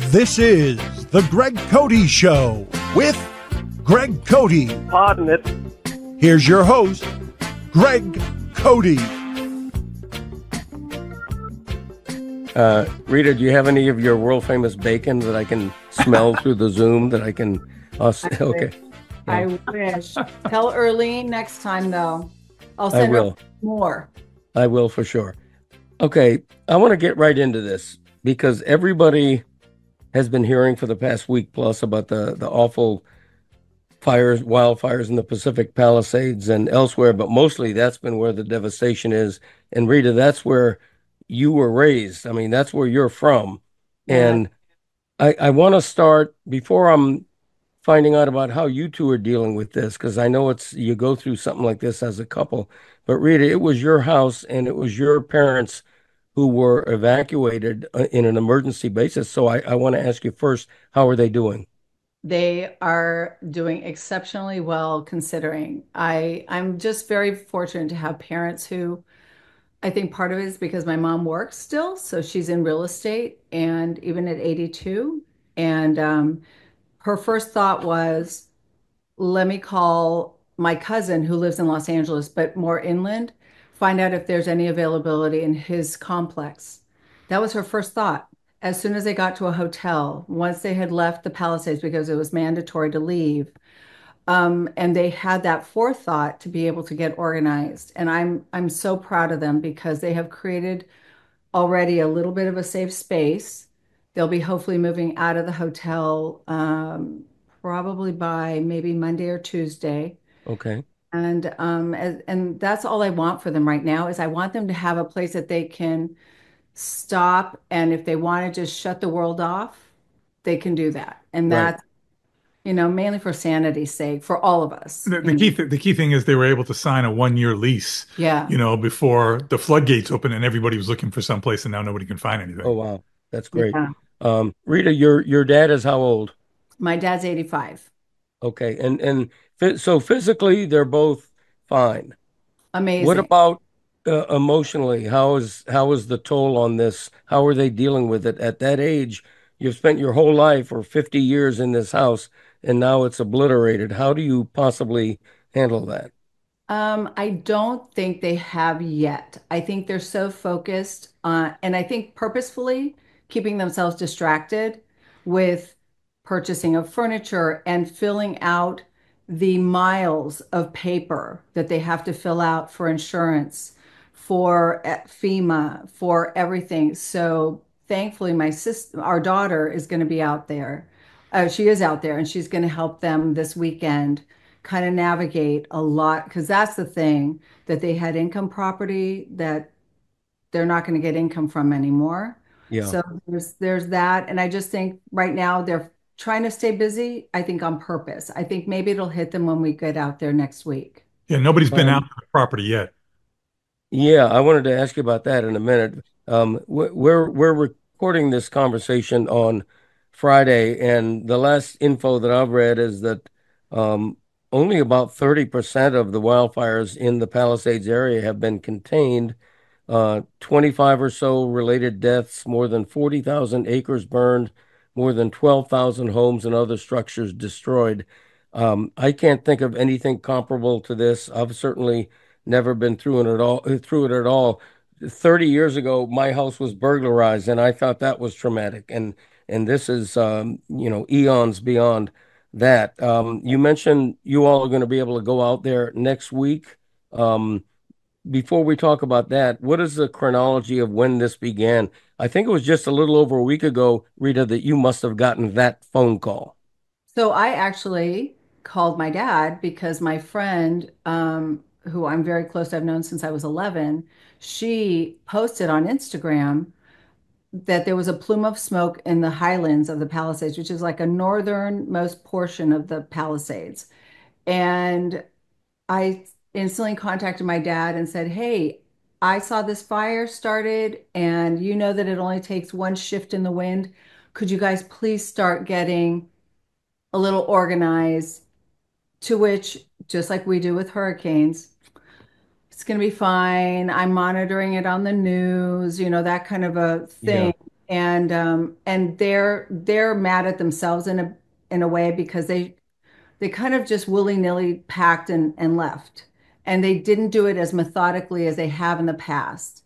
This is the Greg Cote Show with Greg Cote. Pardon it. Here's your host, Greg Cote. Rita, do you have any of your world famous bacon that I can smell through the Zoom that I can? Okay. I wish. Tell Earlene next time, though. I'll send her more. I will for sure. Okay, I want to get right into this because everybody has been hearing for the past week plus about the awful wildfires in the Pacific Palisades and elsewhere, but mostly that's been where the devastation is. And Rita, that's where you were raised. I mean, that's where you're from. Yeah. And I want to start before I'm finding out about how you two are dealing with this, because I know you go through something like this as a couple. But Rita, it was your house and it was your parents who were evacuated in an emergency basis. So I want to ask you first, how are they doing? They are doing exceptionally well considering. I'm just very fortunate to have parents who, I think part of it is because my mom works still, so she's in real estate and even at 82. And her first thought was, let me call my cousin who lives in Los Angeles, but more inland, find out if there's any availability in his complex. That was her first thought. As soon as they got to a hotel, once they had left the Palisades because it was mandatory to leave, and they had that forethought to be able to get organized. And I'm so proud of them because they have created already a little bit of a safe space. They'll be hopefully moving out of the hotel probably by maybe Monday or Tuesday. Okay. And that's all I want for them right now is I want them to have a place that they can stop, and if they want to just shut the world off, they can do that. And Right. that's, mainly for sanity's sake, for all of us. The key thing is they were able to sign a 1-year lease, Yeah. Before the floodgates opened and everybody was looking for someplace and now nobody can find anything. Oh, wow. That's great. Yeah. Rita, your dad is how old? My dad's 85. Okay. So physically, they're both fine. Amazing. What about emotionally? How is the toll on this? How are they dealing with it at that age? You've spent your whole life or 50 years in this house, and now it's obliterated. How do you possibly handle that? I don't think they have yet. I think they're so focused on, and I think purposefully keeping themselves distracted with purchasing of furniture and filling out the miles of paper that they have to fill out for insurance, for FEMA, for everything. So thankfully, our daughter is going to be out there. She is out there, and she's going to help them this weekend kind of navigate a lot because that's the thing that they had income property that they're not going to get income from anymore. Yeah. So there's that. And I just think right now they're trying to stay busy, I think on purpose. I think maybe it'll hit them when we get out there next week. Yeah, nobody's been out to the property yet. Yeah, I wanted to ask you about that in a minute. We're recording this conversation on Friday, and the last info that I've read is that only about 30% of the wildfires in the Palisades area have been contained. 25 or so related deaths, more than 40,000 acres burned, more than 12,000 homes and other structures destroyed. I can't think of anything comparable to this. I've certainly never been through it at all. 30 years ago, my house was burglarized, and I thought that was traumatic. And this is eons beyond that. You mentioned you all are going to be able to go out there next week. Before we talk about that, what is the chronology of when this began? I think it was just a little over a week ago, Rita, that you must have gotten that phone call. So I actually called my dad because my friend, who I'm very close to, I've known since I was 11, she posted on Instagram that there was a plume of smoke in the highlands of the Palisades, which is like a northernmost portion of the Palisades. And I instantly contacted my dad and said, hey, I saw this fire started, and you know that it only takes one shift in the wind. Could you guys please start getting a little organized? To which, just like we do with hurricanes, it's going to be fine. I'm monitoring it on the news, that kind of a thing. Yeah. and they're mad at themselves in a way because they kind of just willy-nilly packed and left. And they didn't do it as methodically as they have in the past.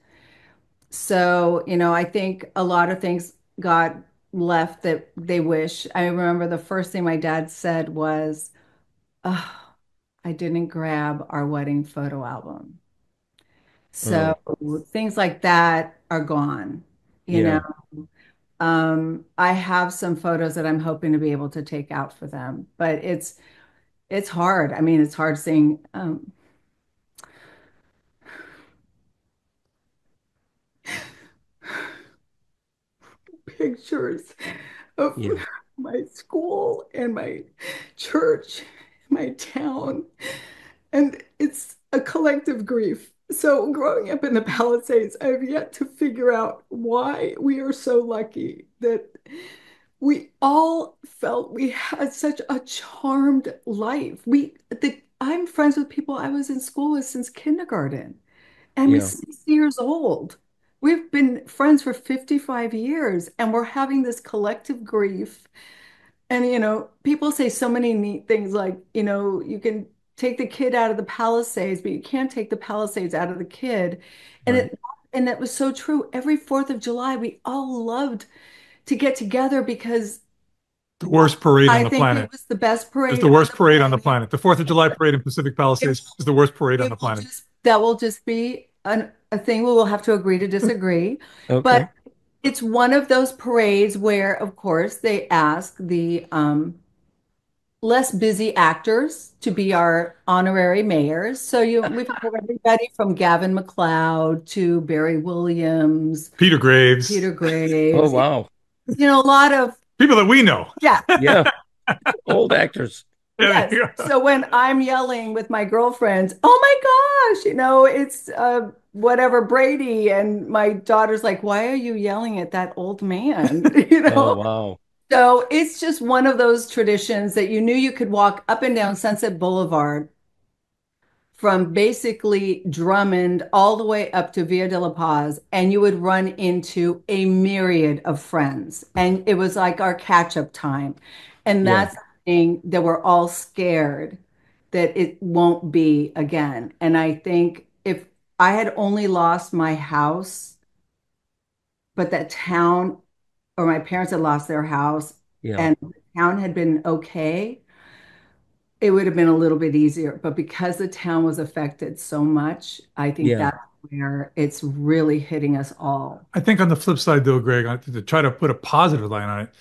So, I think a lot of things got left that they wish. I remember the first thing my dad said was, oh, I didn't grab our wedding photo album. So Mm, things like that are gone, you know. yeah. I have some photos that I'm hoping to be able to take out for them, but it's hard. I mean, it's hard seeing pictures of Yeah. my school and my church, my town, and it's a collective grief. So, growing up in the Palisades, I've yet to figure out why we are so lucky that we all felt we had such a charmed life. I'm friends with people I was in school with since kindergarten. I'm Yeah. 60 years old. We've been friends for 55 years and we're having this collective grief. And, people say so many neat things like, you can take the kid out of the Palisades, but you can't take the Palisades out of the kid. And Right. that was so true. Every 4th of July, we all loved to get together because The worst parade on I the think it planet. was the best It's parade the on worst the parade on the planet. planet. The Fourth of July parade in Pacific It Palisades is the worst parade on It the will planet. just that will just be a thing we will have to agree to disagree. But Okay. it's one of those parades where, of course, they ask the less busy actors to be our honorary mayors. So we've had everybody from Gavin MacLeod to Barry Williams, Peter Graves, Peter Oh, Graves, wow. a lot of, people that we know. yeah. Yeah. Old actors. Yeah, there Yes. you go. So when I'm yelling with my girlfriends, oh my gosh, it's whatever Brady, and my daughter's like, why are you yelling at that old man? Oh, wow. So it's just one of those traditions that you knew you could walk up and down Sunset Boulevard from basically Drummond all the way up to Via de la Paz, and you would run into a myriad of friends. And it was like our catch-up time. And Yeah. that's the thing that we're all scared that it won't be again. And I think if I had only lost my house, but that town or my parents had lost their house Yeah. and the town had been okay, it would have been a little bit easier. But because the town was affected so much, I think Yeah. that's where it's really hitting us all. I think on the flip side, though, Greg, to try to put a positive line on it,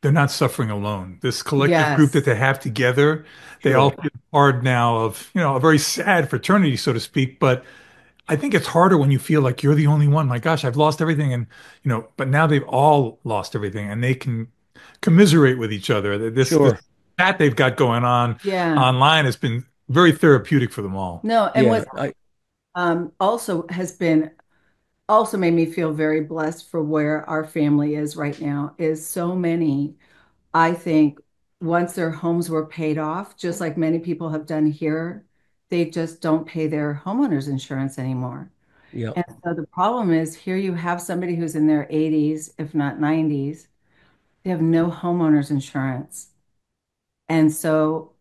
they're not suffering alone. This collective group that Yes, they have together, they all Sure. feel part now of, a very sad fraternity, so to speak. But I think it's harder when you feel like you're the only one. My gosh, I've lost everything. And, but now they've all lost everything and they can commiserate with each other. This Sure. chat they've got going on yeah. online has been very therapeutic for them all. No, and Yeah. what also has been also made me feel very blessed for where our family is right now is so many, I think, once their homes were paid off, just like many people have done here, they just don't pay their homeowners insurance anymore. Yeah. And so the problem is here you have somebody who's in their 80s, if not 90s, they have no homeowners insurance. And so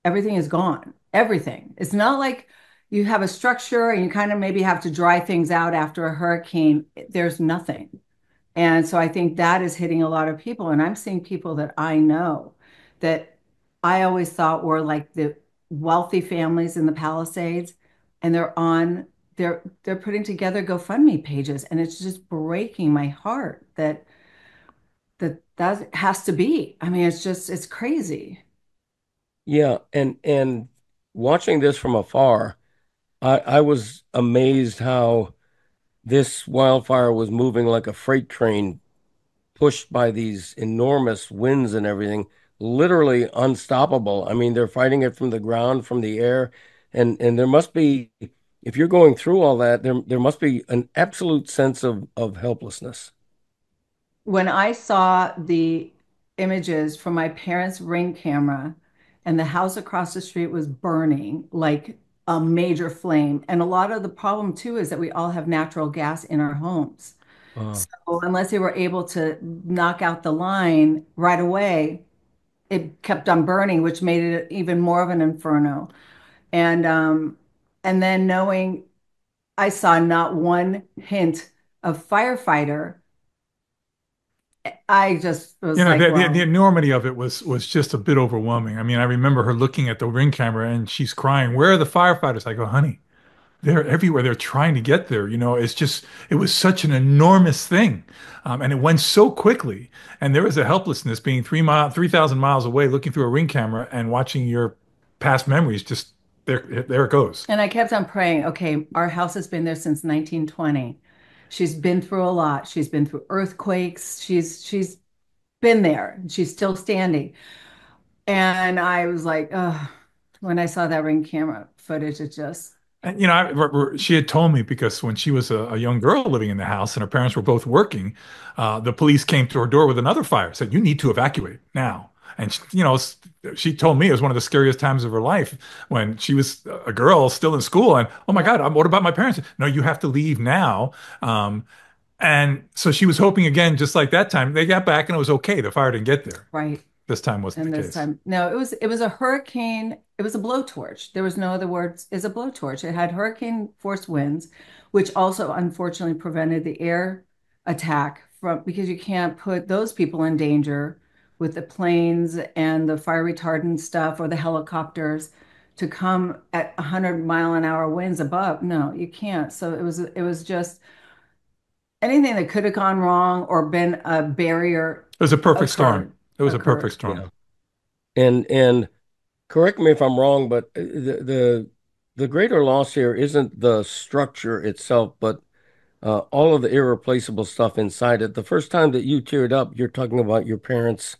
everything is gone. Everything. It's not like you have a structure and you kind of maybe have to dry things out after a hurricane. There's nothing. And so I think that is hitting a lot of people. And I'm seeing people that I know that I always thought were like the wealthy families in the Palisades, and they're putting together GoFundMe pages, and it's just breaking my heart that has to be. I mean, it's crazy. Yeah. And watching this from afar, I was amazed how this wildfire was moving like a freight train pushed by these enormous winds and everything, literally unstoppable. I mean, they're fighting it from the ground, from the air, and there must be, if you're going through all that, there must be an absolute sense of helplessness. When I saw the images from my parents' Ring camera and the house across the street was burning like a major flame. And a lot of the problem too is that we all have natural gas in our homes. Uh, So unless they were able to knock out the line right away, it kept on burning, which made it even more of an inferno. And and then knowing I saw not one hint of firefighter, I just was You know, like, the well, enormity of it was just a bit overwhelming. I mean, I remember her looking at the ring camera and she's crying, "Where are the firefighters?" I go, "Honey, they're everywhere. They're trying to get there." You know, it's just, it was such an enormous thing. And it went so quickly. And there was a helplessness being 3,000 miles away, looking through a ring camera and watching your past memories just there it goes. and I kept on praying, okay, our house has been there since 1920. She's been through a lot. She's been through earthquakes. She's been there. She's still standing. And I was like, oh, when I saw that ring camera footage, it just, And, you know, she had told me because when she was a young girl living in the house and her parents were both working, the police came to her door with another fire, said, "You need to evacuate now." And, you know, she told me it was one of the scariest times of her life when she was a girl still in school. And, oh my God, what about my parents? No, you have to leave now. Um, and so she was hoping again, just like that time, they got back and it was okay. The fire didn't get there. right. This time wasn't the And this case. time, no, it was a hurricane. It was a blowtorch. There was no other words. It's a blowtorch. It had hurricane force winds, which also unfortunately prevented the air attack from because you can't put those people in danger with the planes and the fire retardant stuff or the helicopters to come at 100-mile-an-hour winds above. No, you can't. So it was just anything that could have gone wrong or been a barrier It was a perfect storm. occurred It was a perfect occurred. storm. yeah. And correct me if I'm wrong, but the greater loss here isn't the structure itself, but all of the irreplaceable stuff inside it. The first time that you teared up, you're talking about your parents'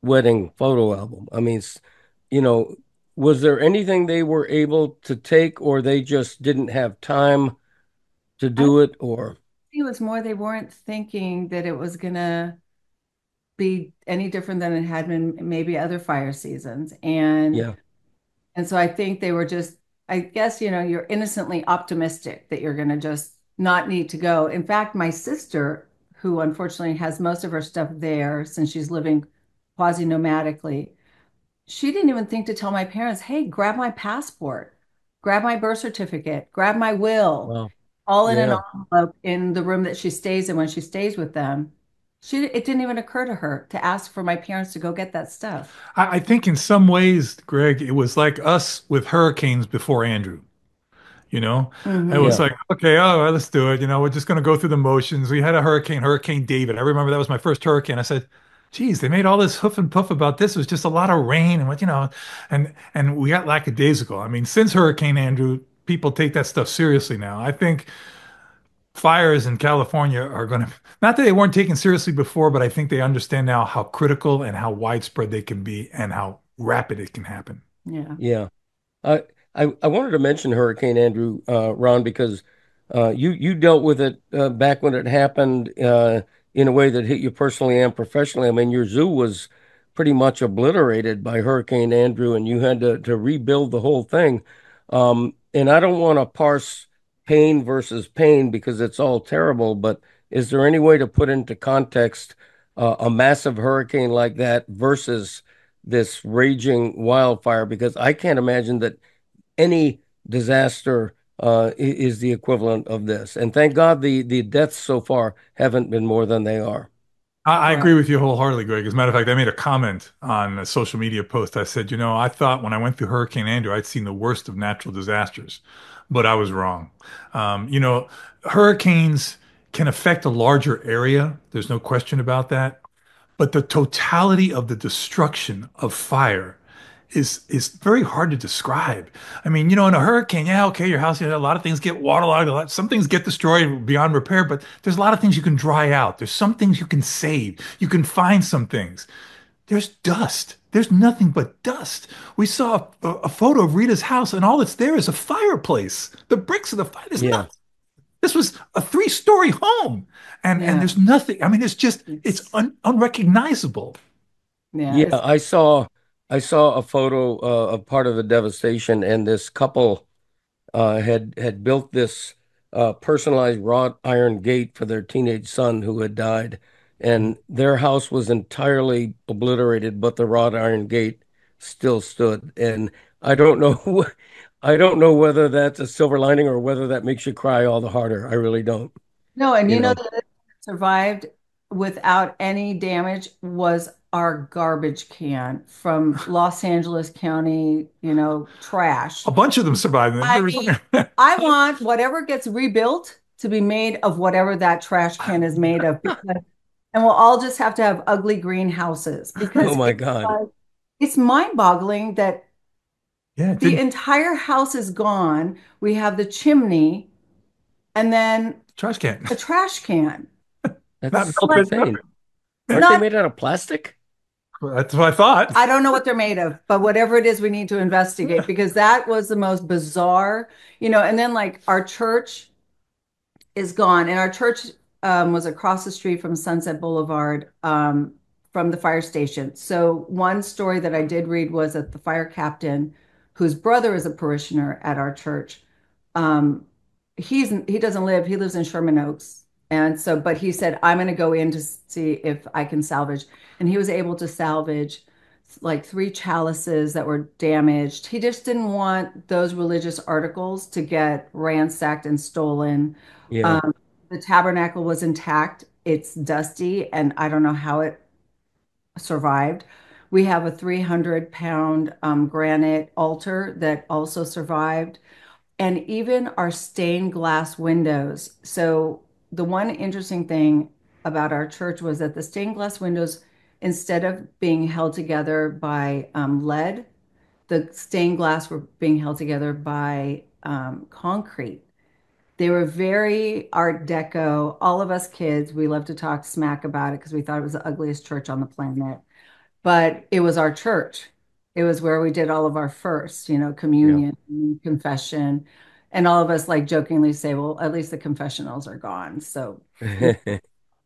wedding photo album. I mean, you know, was there anything they were able to take, or they just didn't have time to I do it, or think it was more they weren't thinking that it was gonna be any different than it had been maybe other fire seasons. And yeah, and so I think they were just, I guess, you're innocently optimistic that you're gonna just not need to go. In fact, my sister, who unfortunately has most of her stuff there since she's living quasi-nomadically, she didn't even think to tell my parents, hey, grab my passport, grab my birth certificate, grab my will, well, all in an yeah, envelope in the room that she stays in when she stays with them. It didn't even occur to her to ask for my parents to go get that stuff. I think in some ways, Greg, it was like us with hurricanes before Andrew. You know, it was Hmm. yeah, like, okay, all right, let's do it. You know, we're just going to go through the motions. We had a hurricane, Hurricane David. I remember that was my first hurricane. I said, geez, they made all this hoof and puff about this. It was just a lot of rain and what, and we got lackadaisical. I mean, since Hurricane Andrew, people take that stuff seriously now. I think fires in California are going to, not that they weren't taken seriously before, but I think they understand now how critical and how widespread they can be and how rapid it can happen. Yeah. yeah. I I wanted to mention Hurricane Andrew, Ron, because you dealt with it back when it happened in a way that hit you personally and professionally. I mean, your zoo was pretty much obliterated by Hurricane Andrew, and you had to rebuild the whole thing. And I don't want to parse pain versus pain because it's all terrible, but is there any way to put into context a massive hurricane like that versus this raging wildfire? Because I can't imagine that any disaster is the equivalent of this. And thank God the deaths so far haven't been more than they are. I agree Correct. with you wholeheartedly, Greg. As a matter of fact, I made a comment on a social media post. I said, I thought when I went through Hurricane Andrew, I'd seen the worst of natural disasters, but I was wrong. Hurricanes can affect a larger area. There's no question about that. But the totality of the destruction of fire is very hard to describe. I mean, in a hurricane, yeah, okay, your house, a lot of things get waterlogged, some things get destroyed beyond repair, but there's a lot of things you can dry out. There's some things you can save. You can find some things. There's dust. There's nothing but dust. We saw a photo of Rita's house, and all that's there is a fireplace. The bricks of the fire. There's Yeah, nothing. This was a three-story home, and Yeah. there's nothing. I mean, it's It's unrecognizable. yeah, yeah. it's I saw a photo of part of the devastation, and this couple had built this a personalized wrought iron gate for their teenage son who had died, and their house was entirely obliterated, but the wrought iron gate still stood. And I don't know, I don't know whether that's a silver lining or whether that makes you cry all the harder. I really don't, No, and you you know know. that survived without any damage was our garbage can from Los Angeles County, trash. A bunch of them survived. I mean, I want whatever gets rebuilt to be made of whatever that trash can is made of, and we'll all just have to have ugly greenhouses Oh because my God. it's mind-boggling that Yeah, it the didn't. entire house is gone. We have the chimney and then Trash can. a trash can. Not That's Like, melted. insane. it's Aren't they not, made out of plastic? That's what I thought. I don't know what they're made of, but whatever it is, we need to investigate because that was the most bizarre, and then like our church is gone. And our church was across the street from Sunset Boulevard, from the fire station. So one story that I did read was that the fire captain, whose brother is a parishioner at our church, um, he doesn't live, he lives in Sherman Oaks. And so, but he said, I'm going to go in to see if I can salvage. And he was able to salvage like three chalices that were damaged. He just didn't want those religious articles to get ransacked and stolen. Yeah. Um, the tabernacle was intact. It's dusty, and I don't know how it survived. We have a 300-pound granite altar that also survived, and even our stained glass windows. So, the one interesting thing about our church was that the stained glass windows, instead of being held together by lead, the stained glass were being held together by concrete. They were very Art Deco. All of us kids, we love to talk smack about it because we thought it was the ugliest church on the planet. But it was our church. It was where we did all of our first, Yeah. communion, confession. And all of us like jokingly say, well, at least the confessionals are gone. So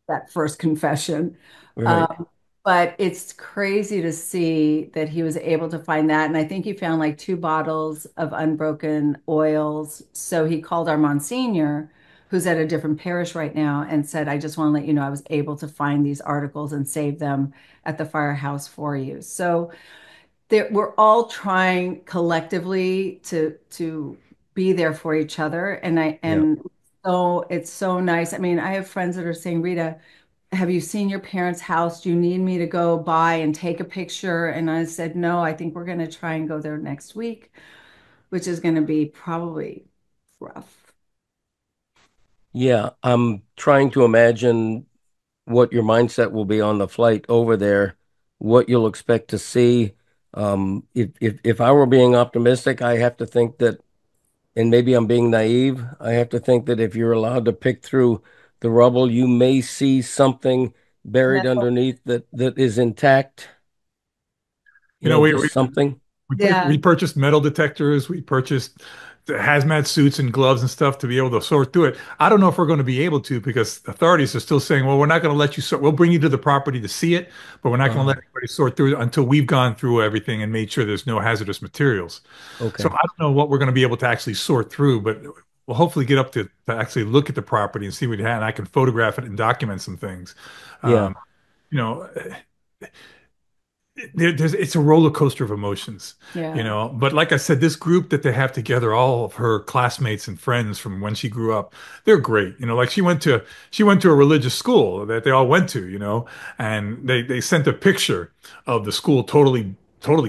that first confession. Right. Um, but it's crazy to see that he was able to find that. And I think he found like 2 bottles of unbroken oils. So he called our Monsignor, who's at a different parish right now, and said, I just want to let you know I was able to find these articles and save them at the firehouse for you. So we're all trying collectively to be there for each other. Yeah. And so it's so nice. I mean, I have friends that are saying, Rita, have you seen your parents' house? Do you need me to go by and take a picture? And I said, no, I think we're going to try and go there next week, which is going to be probably rough. Yeah. I'm trying to imagine what your mindset will be on the flight over there, what you'll expect to see. If I were being optimistic, I have to think that, and maybe I'm being naive, I have to think that if you're allowed to pick through the rubble, you may see something buried underneath that is intact, You know, we just something. Yeah. we purchased metal detectors. We purchased the hazmat suits and gloves and stuff to be able to sort through it. I don't know if we're going to be able to because authorities are still saying, well, we're not going to let you sort. We'll bring you to the property to see it, but we're not going to let Oh, anybody sort through it until we've gone through everything and made sure there's no hazardous materials. So okay. I don't know what we're going to be able to actually sort through, but we'll hopefully get up to actually look at the property and see what we have. And I can photograph it and document some things. Yeah. Um, you know, it's a roller coaster of emotions, Yeah. But like I said, this group that they have together, all of her classmates and friends from when she grew up, they're great. Like she went to a religious school that they all went to, and they sent a picture of the school totally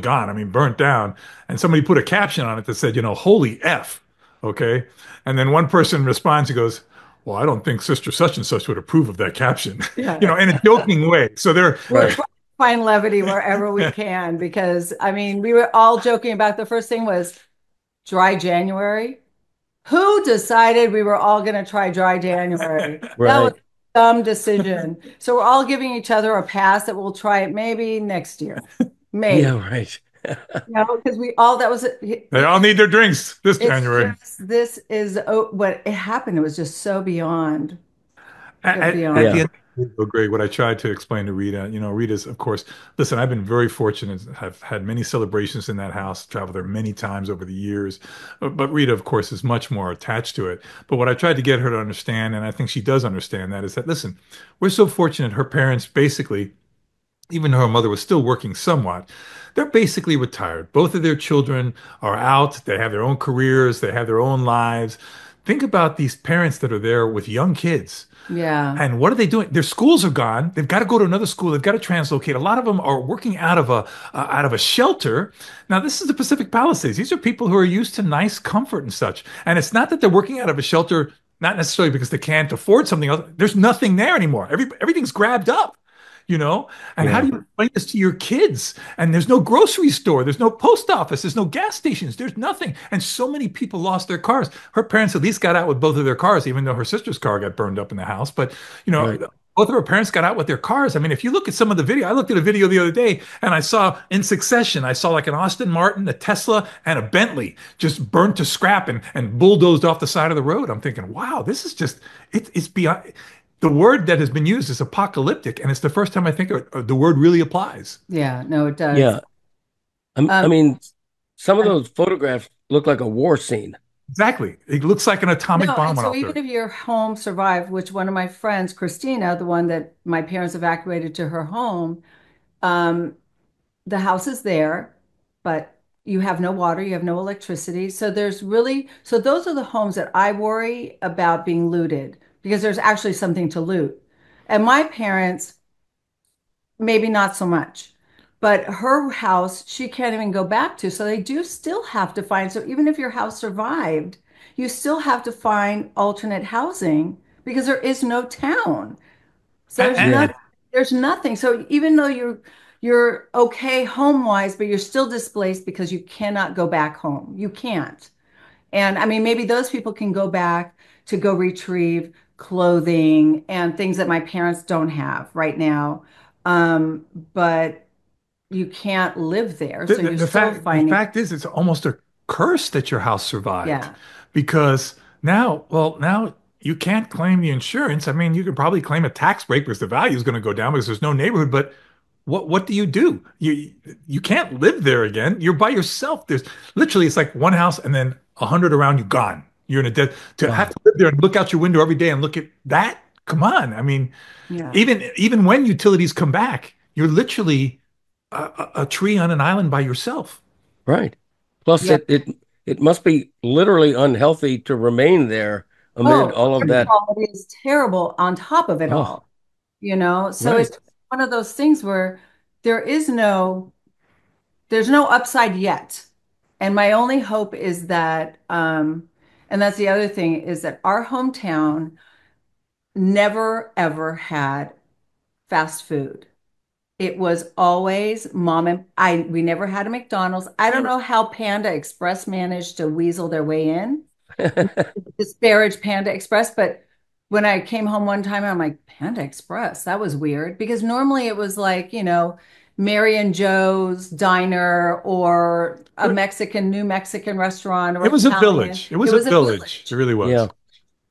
gone. I mean, burnt down, and somebody put a caption on it that said, "Holy F," okay, and then one person responds and goes, well, I don't think Sister such and such would approve of that caption, Yeah. in a joking way. So they're We're Right. trying to find levity wherever we can because I mean, we were all joking about the first thing was dry January. Who decided we were all going to try dry January? That was Right. a dumb decision. So we're all giving each other a pass that we'll try it maybe next year. Yeah, Maybe. right. Because we all, that was They all need their drinks this it's January. just, this is what it happened. It was just so beyond, At, at beyond. the Yeah. end, Oh, great. What I tried to explain to Rita, Rita's, of course, listen, I've been very fortunate, have had many celebrations in that house, traveled there many times over the years. But Rita, of course, is much more attached to it. But what I tried to get her to understand, and I think she does understand that, is that, listen, we're so fortunate her parents basically, even though her mother was still working somewhat, they're basically retired. Both of their children are out. They have their own careers. They have their own lives. Think about these parents that are there with young kids. Yeah. And what are they doing? Their schools are gone. They've got to go to another school. They've got to translocate. A lot of them are working out of a shelter. Now, this is the Pacific Palisades. These are people who are used to nice comfort and such. And it's not that they're working out of a shelter, not necessarily because they can't afford something else. There's nothing there anymore. Everything's grabbed up, you know? And how do Yeah. you explain this to your kids? And there's no grocery store, there's no post office, there's no gas stations, there's nothing. And so many people lost their cars. Her parents at least got out with both of their cars, even though her sister's car got burned up in the house. But, Right. both of her parents got out with their cars. I mean, if you look at some of the video, I looked at a video the other day and I saw in succession, I saw like an Aston Martin, a Tesla, and a Bentley just burnt to scrap and bulldozed off the side of the road. I'm thinking, wow, this is just, it's beyond. The word that has been used is apocalyptic, and it's the first time I think the word really applies. Yeah. No, it does. Yeah. I Um, mean, some of and those photographs look like a war scene. Exactly. It looks like an atomic no, bomb and went so off even there. if your home survived, which one of my friends, Christina, the one that my parents evacuated to her home, um, the house is there, but you have no water, you have no electricity. So those are the homes that I worry about being looted because there's actually something to loot. And my parents, maybe not so much, but her house, she can't even go back to. So they do still have to find, so even if your house survived, you still have to find alternate housing because there is no town. So And, there's and, Yeah. nothing, there's nothing. So even though you're okay home wise, but you're still displaced because you cannot go back home. You can't. And I mean, maybe those people can go back to go retrieve clothing and things that my parents don't have right now. Um, but you can't live there. the, So the, you're the still fact the finding, fact is, it's almost a curse that your house survived, yeah. because now you can't claim the insurance. I mean, you could probably claim a tax break because the value is going to go down because there's no neighborhood. But what do? You can't live there again. You're by yourself. There's literally, it's like one house and then 100 around you gone. You're in a dead to have Wow. to live there and look out your window every day and look at that. Come on. I mean, Yeah. even when utilities come back, you're literally a tree on an island by yourself. Right. Plus, Yeah. it must be literally unhealthy to remain there amid Oh, all of air that. quality is terrible on top of it Oh, all, you know? So right. it's one of those things where there is no, there's no upside yet. And my only hope is that, and that's the other thing, is that our hometown never ever had fast food. It was always mom and we never had a McDonald's. I don't know how Panda Express managed to weasel their way in, disparage Panda Express, but when I came home one time, I'm like, Panda Express, that was weird because normally it was like, Mary and Joe's diner or a New Mexican restaurant or It was a Italian. village. It was It a was a village. It village. really was. Yeah.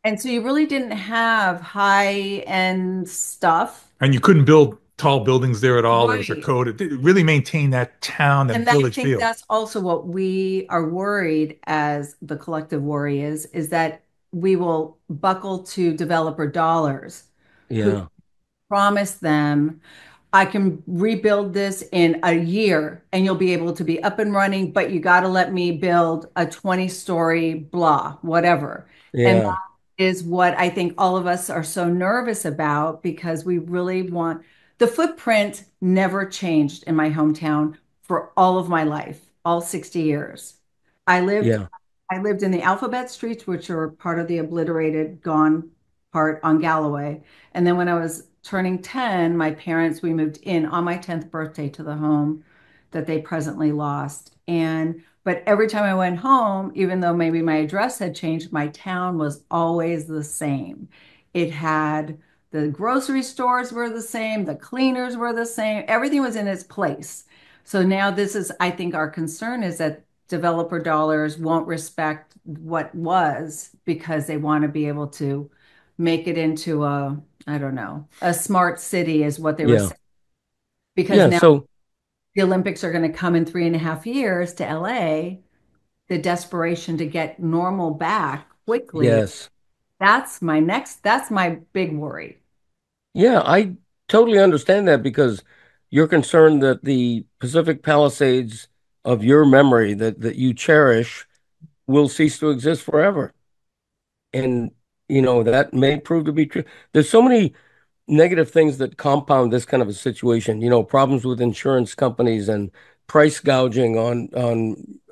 And so you really didn't have high-end stuff. And you couldn't build tall buildings there at all. There was a Right. code. It really maintained that town, that And I village think feel. that's also what we are worried as the collective worry is that we will buckle to developer dollars who Yeah. promise them I can rebuild this in a year and you'll be able to be up and running, but you got to let me build a 20-story blah, whatever. And Yeah. that is what I think all of us are so nervous about because we really want the footprint never changed in my hometown for all of my life, all 60 years. I lived Yeah. I lived in the Alphabet Streets, which are part of the obliterated, gone part on Galloway. And then when I was turning 10, my parents, we moved in on my 10th birthday to the home that they presently lost. But every time I went home, even though maybe my address had changed, my town was always the same. It had the grocery stores were the same, the cleaners were the same, everything was in its place. So now this is, I think our concern is that developer dollars won't respect what was because they want to be able to make it into I don't know, a smart city is what they were Yeah. saying. Because Yeah. now So, the Olympics are going to come in 3.5 years to LA, the desperation to get normal back quickly. yes. That's my big worry. Yeah, I totally understand that because you're concerned that the Pacific Palisades of your memory that you cherish will cease to exist forever. And, that may prove to be true. There's so many negative things that compound this kind of a situation, problems with insurance companies and price gouging on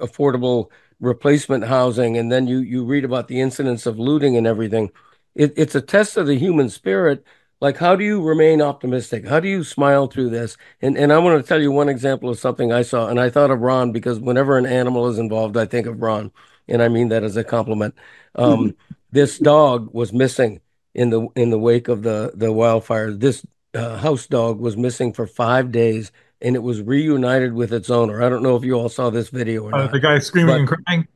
affordable replacement housing. And then you read about the incidents of looting and everything. It's a test of the human spirit. Like, how do you remain optimistic? How do you smile through this? And I want to tell you one example of something I saw, and I thought of Ron because whenever an animal is involved, I think of Ron, and I mean that as a compliment. This dog was missing in the wake of the wildfires. This house dog was missing for 5 days, and it was reunited with its owner. I don't know if you all saw this video or The not, guy screaming but and crying.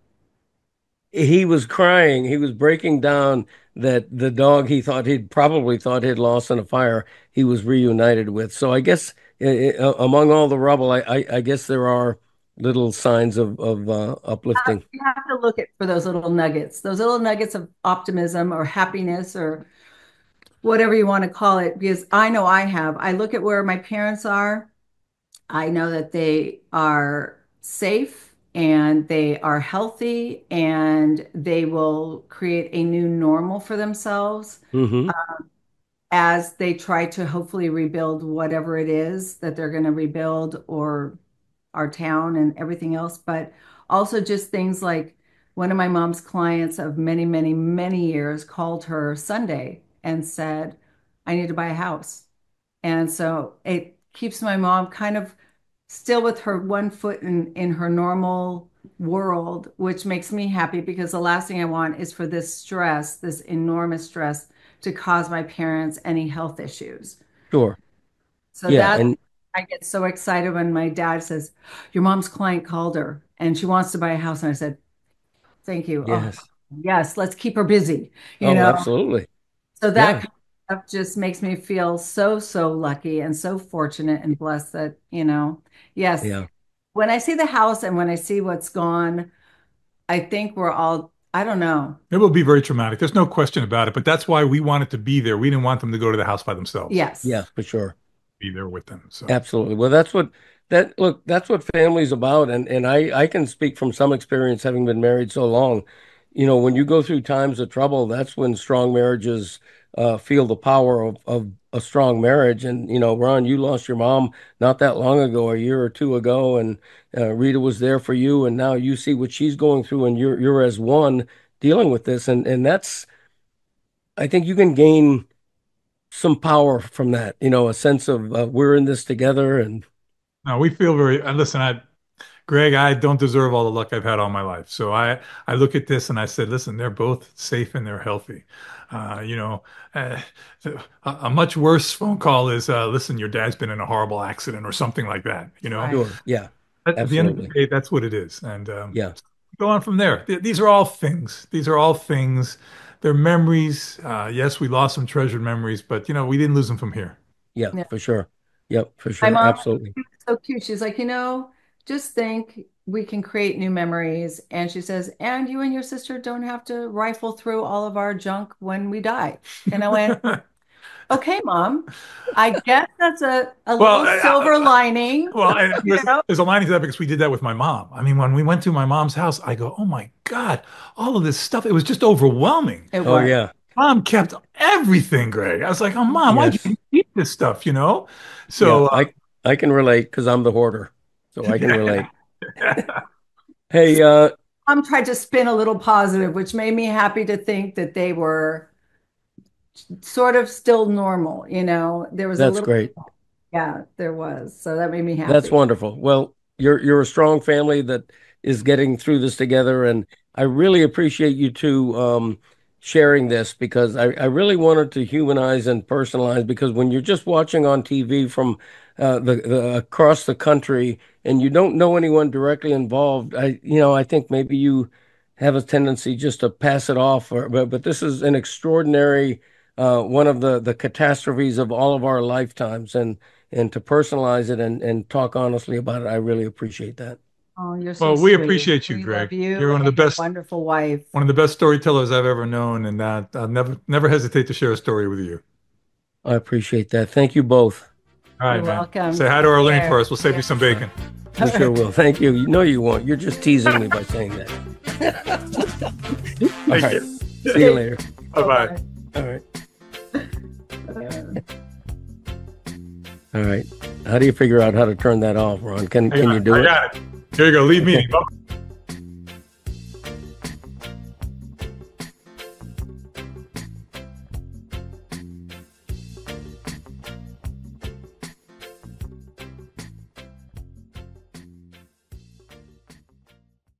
he was crying. He was breaking down that the dog he probably thought he'd lost in a fire, he was reunited with. So I guess among all the rubble, I guess there are little signs of uplifting. You have to look at for those little nuggets of optimism or happiness or whatever you want to call it, because I know I look at where my parents are. I know that they are safe and they are healthy and they will create a new normal for themselves Hmm. as they try to hopefully rebuild whatever it is that they're going to rebuild, or our town and everything else. But also just things like one of my mom's clients of many, many, many years called her Sunday and said, I need to buy a house. And so it keeps my mom kind of still with her one foot in her normal world, which makes me happy because the last thing I want is for this stress, this enormous stress, to cause my parents any health issues. Sure. So Yeah. that And I get so excited when my dad says, Your mom's client called her and she wants to buy a house. And I said, Thank you. Oh, yes. yes, let's keep her busy, you Oh, know? absolutely. So that Yeah. kind of stuff just makes me feel so, so lucky and so fortunate and blessed that, yes, Yeah. when I see the house and when I see what's gone, I think we're all, I don't know. It will be very traumatic. There's no question about it. But that's why we wanted to be there. We didn't want them to go to the house by themselves. Yeah, Yes. for sure. Be there with them. So Absolutely. Well, that's what family's about. And I can speak from some experience having been married so long. When you go through times of trouble, that's when strong marriages feel the power of a strong marriage. And, Ron, you lost your mom not that long ago, a year or two ago, and Rita was there for you. And now you see what she's going through, and you're as one dealing with this. And I think you can gain some power from that, a sense of we're in this together. And no, we feel very, listen, Greg, I don't deserve all the luck I've had all my life. So I look at this and I said, listen, they're both safe and they're healthy. Uh, you know, uh, a much worse phone call is, listen, your dad's been in a horrible accident or something like that. Right. sure. Yeah, At the end of the absolutely. day, that's what it is. And Yeah. go on from there. These are all things. These are all things. They're memories. Yes, we lost some treasured memories, but we didn't lose them from here. Yeah, Yeah. for sure. Yep, for My sure. mom Absolutely. was so cute. She's like, just think we can create new memories. And she says, and you and your sister don't have to rifle through all of our junk when we die. And I went, okay, Mom, I guess that's a Well, little silver lining, well, and you know? there's a lining to that because we did that with my mom. I mean, when we went to my mom's house, I go, "Oh my God, all of this stuff!" It was just overwhelming. It Oh, was. yeah. Mom kept everything, Greg. I was like, "Oh, Mom, why'd Yes. you keep this stuff?" Yeah, So, I can relate because I'm the hoarder. So I can yeah. relate. Hey, Mom tried to spin a little positive, which made me happy to think that they were sort of still normal. There was a that's little, great. yeah, there was. So that made me That's happy. wonderful. Well, you're a strong family that is getting through this together, and I really appreciate you two sharing this because I really wanted to humanize and personalize because when you're just watching on TV from the across the country and you don't know anyone directly involved, I think maybe you have a tendency just to pass it off. But this is an extraordinary one of the catastrophes of all of our lifetimes, and to personalize it and talk honestly about it. I really appreciate that. Oh, you're so Well, we sweet. appreciate you, We Greg. love you You're one of the and your best, wonderful wife. one of the best storytellers I've ever known, and I'll never hesitate to share a story with you. I appreciate that. Thank you both. All right, You're man. welcome. Say hi to Arlene Take for us. We'll save care. you some bacon. We sure will. Thank you. No, you won't. You're just teasing me by saying that. All right. See you later. Bye-bye. All right. All right. How do you figure out how to turn that off, Ron? Can you do I it? got it. Here you go. Leave me.